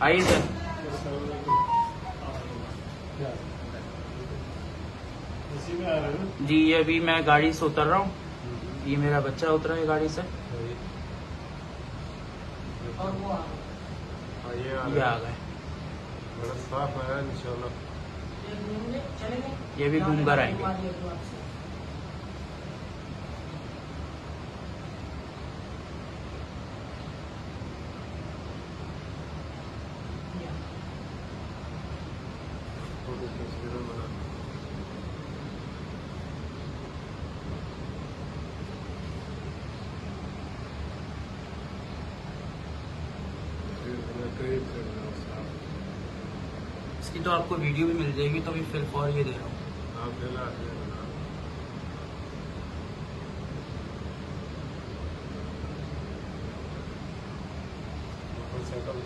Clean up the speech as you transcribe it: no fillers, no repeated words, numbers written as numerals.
आइए सर। इसी में आ रहे हो ना? जी ये अभी मैं गाड़ी से उतर रहा हूँ, ये मेरा बच्चा उतरा है गाड़ी से, और वो ये आ गए। बड़ा साफ है इंशाल्लाह। ये भी घूम कर आएंगे। फोटो तस्वीरें बना करीब कर रहा हूँ साहब। इसकी तो आपको वीडियो भी मिल जाएगी, तो अभी फिर फॉर ये दे रहा हूँ। आप दिला दिया बना। मोटरसाइकिल